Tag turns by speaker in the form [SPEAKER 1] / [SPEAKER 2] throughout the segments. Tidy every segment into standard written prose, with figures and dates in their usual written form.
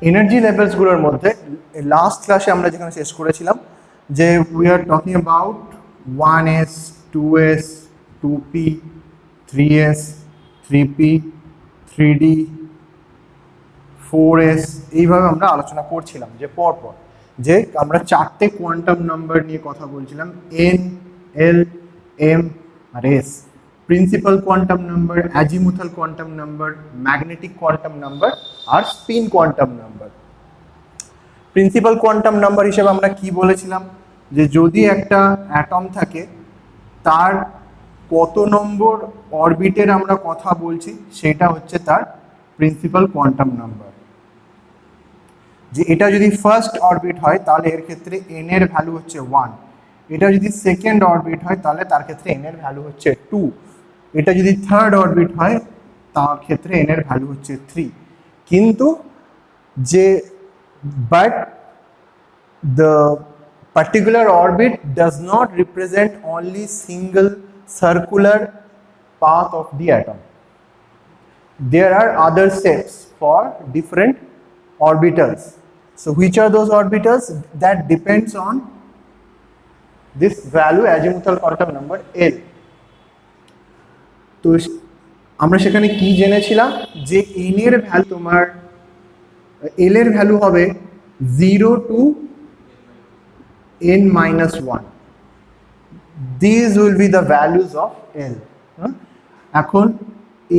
[SPEAKER 1] Energy লেভেলসগুলোর মধ্যে last ক্লাসে আমরা যেখানে শেষ করেছিলাম যে we are talking about 1s 2s 2p 3s 3p 3d 4s এইভাবে আমরা আলোচনা করছিলাম যে পরপর যে আমরা চারটে কোয়ান্টাম নাম্বার নিয়ে কথা বলছিলাম n l m আর s principal quantum number, azimuthal quantum number, magnetic quantum number আর spin quantum number. Principal quantum number হিসেবে আমরা কি বলেছিলাম যে যদি একটা অ্যাটম থাকে তার কত নম্বর অরবিটের আমরা কথা বলছি সেটা হচ্ছে তার প্রিন্সিপাল কোয়ান্টাম নাম্বার। যে এটা যদি ফার্স্ট অরবিট হয় তাহলে এর ক্ষেত্রে n এর ভ্যালু হচ্ছে 1, এটা যদি সেকেন্ড অরবিট হয় তাহলে তার ক্ষেত্রে n এর ভ্যালু হচ্ছে 2, এটা যদি থার্ড অরবিট হয় তার ক্ষেত্রে n এর ভ্যালু হচ্ছে 3। কিন্তু যে but the particular orbit does not represent only single circular path of the atom. There are other steps for different orbitals. So which are those orbitals? That depends on this value azimuthal quantum number L. তো আমরা সেখানে কি জেনেছিলাম যে n এর value তোমার L এর value হবে 0 to n minus 1. These will be the values of L. এখন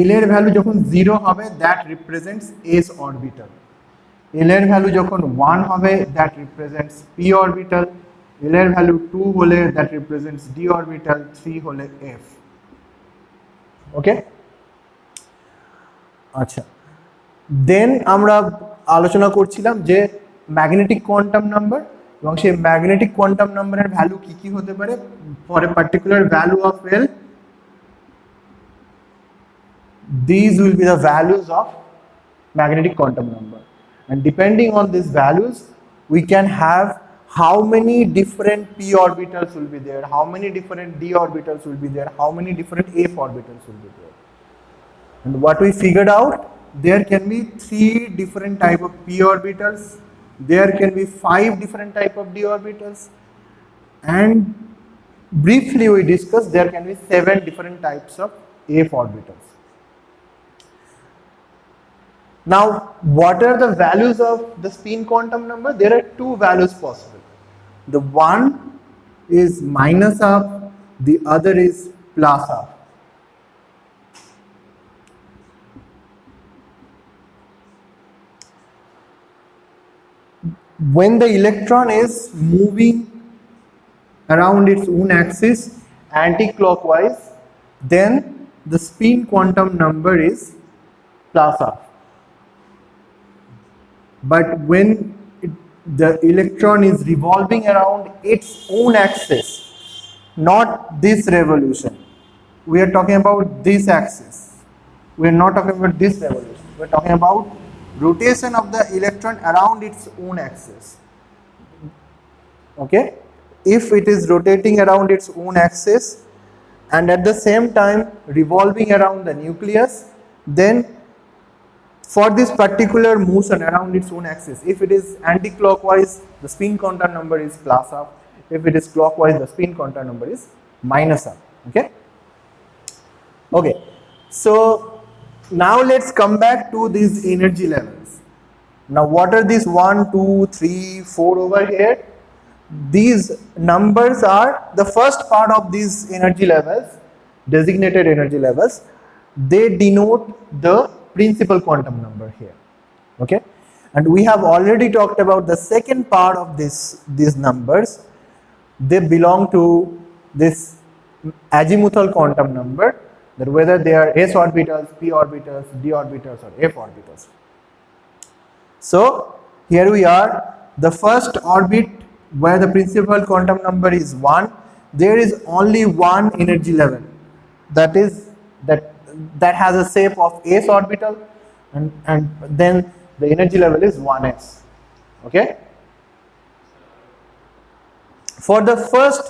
[SPEAKER 1] L এর ভ্যালু যখন 0 হবে that represents s orbital. L এর ভ্যালু যখন 1 হবে that represents p orbital. L এর ভ্যালু 2 হলে that represents d orbital, 3 হলে f. ওকে, আচ্ছা, দেন আমরা আলোচনা করছিলাম যে ম্যাগনেটিক কোয়ান্টাম নাম্বার এবং সেই ম্যাগনেটিক কোয়ান্টাম নাম্বারের ভ্যালু কি কি হতে পারে for a particular value of L. These will be the values of magnetic quantum number, and depending on these values we can have how many different p orbitals will be there, how many different d orbitals will be there, how many different f orbitals will be there. And what we figured out, there can be 3 different type of p orbitals, there can be 5 different type of d orbitals, and briefly we discussed there can be 7 different types of f orbitals. Now, what are the values of the spin quantum number? There are 2 values possible. The one is minus half, the other is plus half. When the electron is moving around its own axis anti-clockwise, then the spin quantum number is plus half. But when the electron is revolving around its own axis, not this revolution, we are talking about this axis, we are not talking about this revolution, we are talking about rotation of the electron around its own axis. Okay, if it is rotating around its own axis and at the same time revolving around the nucleus, then for this particular motion around its own axis, if it is anti-clockwise, the spin quantum number is plus half. If it is clockwise, the spin quantum number is minus half. Okay. Okay. So now let's come back to these energy levels. Now, what are these 1, 2, 3, 4 over here? These numbers are the first part of these energy levels, designated energy levels. They denote the principal quantum number here. Okay, and we have already talked about the second part of these numbers. They belong to this azimuthal quantum number, that whether they are s orbitals, p orbitals, d orbitals or f orbitals. So here we are, the first orbit where the principal quantum number is 1, there is only one energy level, that is that has a shape of s orbital, and then the energy level is 1s. Okay, for the first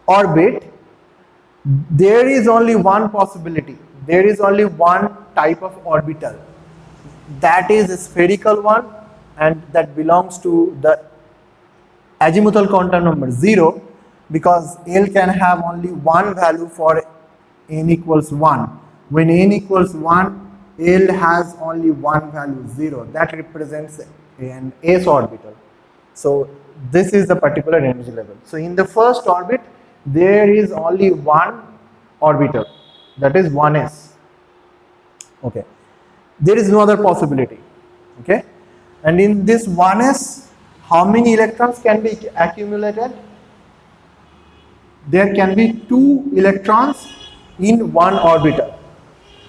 [SPEAKER 1] orbit there is only one possibility, there is only one type of orbital, that is a spherical one and that belongs to the azimuthal quantum number 0, because L can have only one value for n equals 1. When n equals 1, L has only one value 0. That represents an s orbital. So this is the particular energy level. So in the first orbit, there is only one orbital, that is 1s. Okay. There is no other possibility. Okay. And in this 1s, how many electrons can be accumulated? There can be 2 electrons in one orbital.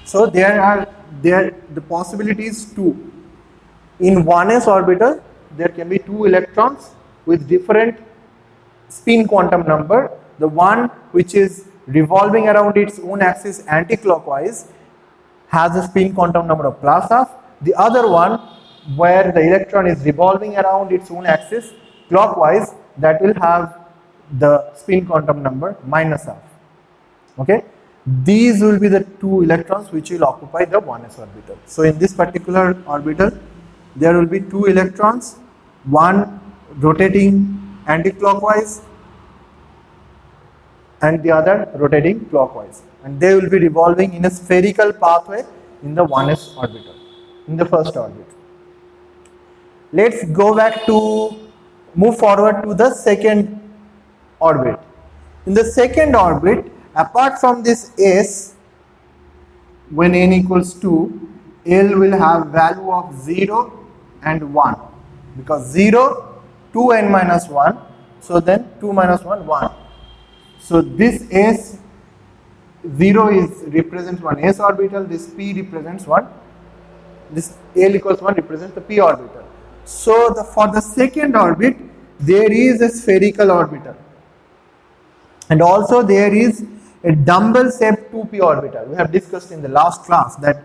[SPEAKER 1] So the possibility is 2. In 1s orbital, there can be 2 electrons with different spin quantum number. The one which is revolving around its own axis anti-clockwise has a spin quantum number of plus half. The other one, where the electron is revolving around its own axis clockwise, that will have the spin quantum number minus half. Okay, these will be the 2 electrons which will occupy the 1s orbital. So in this particular orbital, there will be 2 electrons, one rotating anti-clockwise and the other rotating clockwise, and they will be revolving in a spherical pathway in the 1s orbital, in the first orbit. Let's go back to move forward to the second orbit. In the second orbit, apart from this s, when n equals 2, L will have value of 0 and 1, because 0, 2n minus 1, so then 2 minus 1, 1. So this s, 0 represents one s orbital, this p represents one, this L equals 1 represents the p orbital. So for the second orbit, there is a spherical orbital, and also there is a dumbbell shaped 2p orbital. We have discussed in the last class that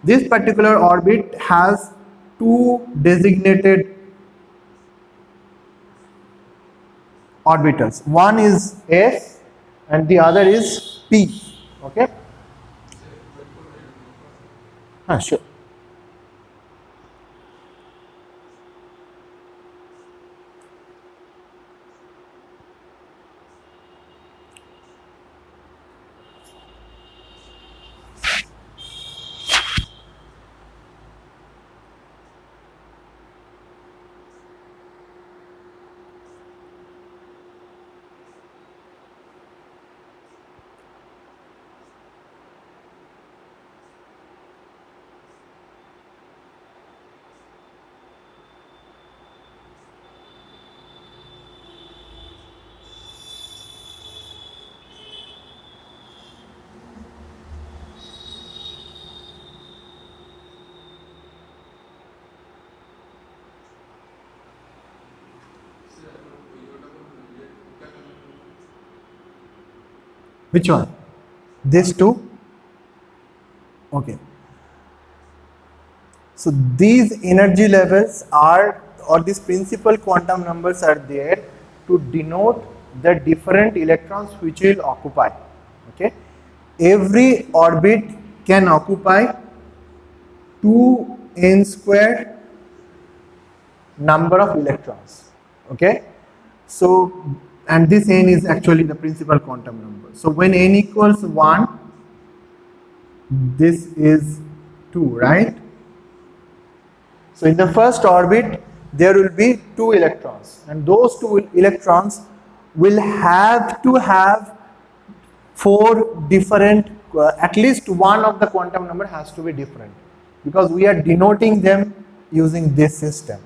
[SPEAKER 1] this particular orbit has 2 designated orbitals. One is s and the other is p. Okay? Sure. Which one? These two? Okay. So these energy levels are, or these principal quantum numbers are there to denote the different electrons which will occupy. Okay. Every orbit can occupy 2n squared number of electrons. Okay. So, and this n is actually the principal quantum number. So when n equals 1, this is 2, right? So in the first orbit, there will be 2 electrons, and those 2 electrons will have to have 4 different, at least one of the quantum number has to be different, because we are denoting them using this system.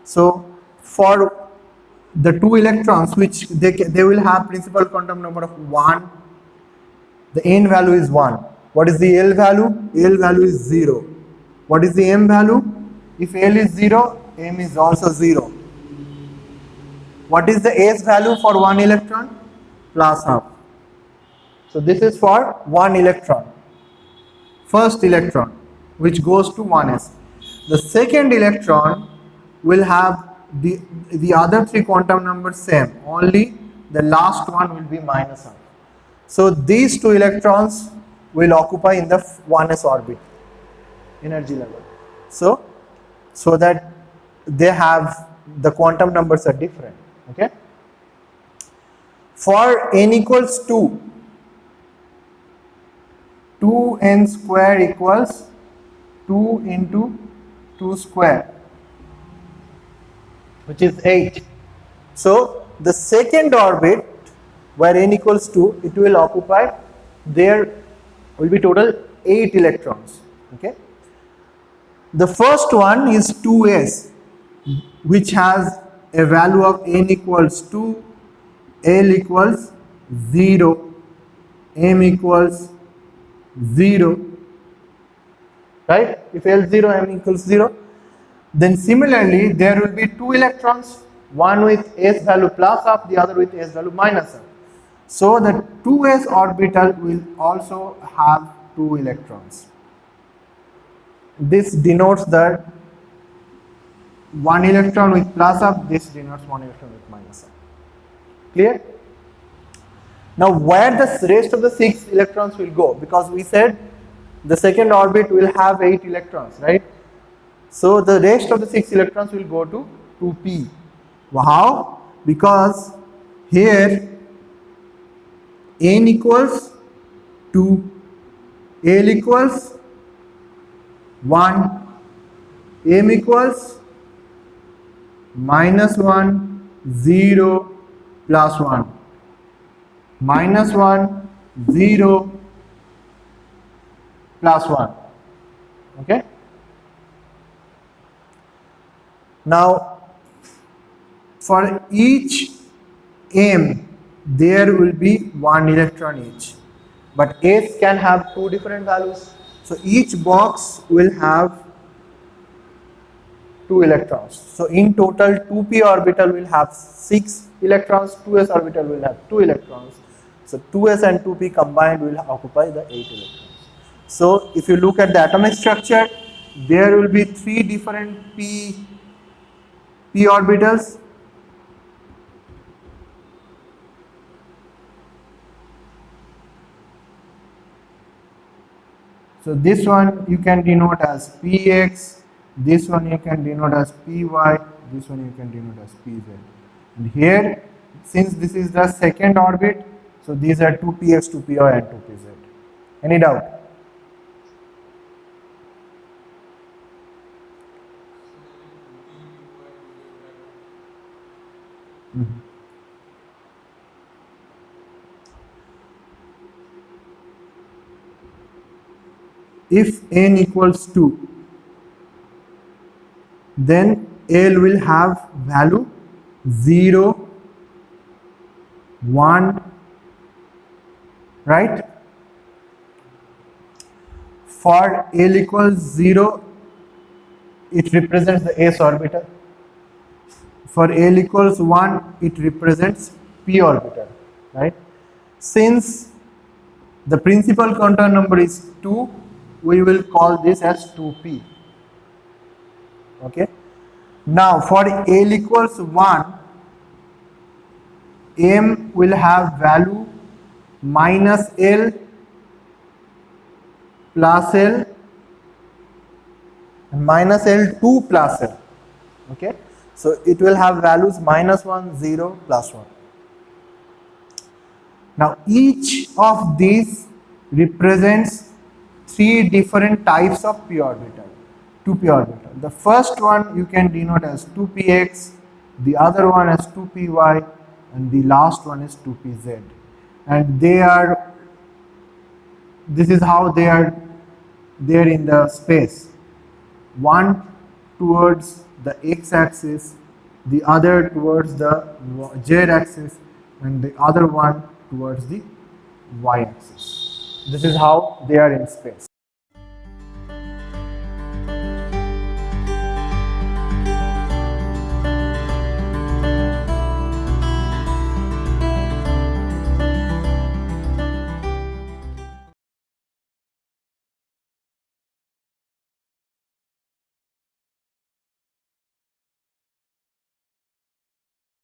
[SPEAKER 1] So for the 2 electrons, which they will have principal quantum number of 1, the n value is 1. What is the L value? L value is 0. What is the m value? If L is 0, m is also 0. What is the s value for 1 electron? Plus half. So this is for 1 electron, first electron, which goes to 1s. The second electron will have the other 3 quantum numbers same, only the last one will be minus half. So these 2 electrons will occupy in the 1s orbit energy level. So that they have the quantum numbers are different. Okay. For n equals 2, 2n square equals 2 into 2 square, which is 8. So the second orbit where n equals 2, it will occupy, there will be total 8 electrons. Okay. The first one is 2s, which has a value of n equals 2, L equals 0, M equals 0, right? If L0, M equals 0, then similarly there will be 2 electrons, one with s value plus half, the other with s value minus half. So the 2s orbital will also have 2 electrons. This denotes that 1 electron with plus half, this denotes 1 electron with minus half. Clear? Now where the rest of the 6 electrons will go, because we said the second orbit will have 8 electrons, right? So the rest of the 6 electrons will go to 2p. How? Because here n equals 2, L equals 1, M equals minus 1, 0, plus 1, minus 1, 0, plus 1. Okay. Now for each M there will be 1 electron each, but S can have 2 different values. So each box will have 2 electrons. So in total 2p orbital will have 6 electrons, 2s orbital will have 2 electrons. So 2s and 2p combined will occupy the 8 electrons. So if you look at the atomic structure, there will be 3 different p orbitals. So this one you can denote as px, this one you can denote as py, this one you can denote as pz. And here, since this is the second orbit, so these are 2px, 2py and 2pz. Any doubt? If n equals 2, then L will have value 0, 1, right? For L equals 0, it represents the s orbital. For L equals 1, it represents p orbital, right? Since the principal quantum number is 2, we will call this as 2p. Okay. Now for L equals 1, M will have value minus L, plus L, and minus L, 2 plus L. Okay. So it will have values minus 1, 0, plus 1. Now each of these represents 3 different types of p orbital, 2p orbital. The first one you can denote as 2px, the other one as 2py, and the last one is 2pz. And this is how they are there in the space. One towards the x-axis, the other towards the z-axis, and the other one towards the y-axis. This is how they are in space.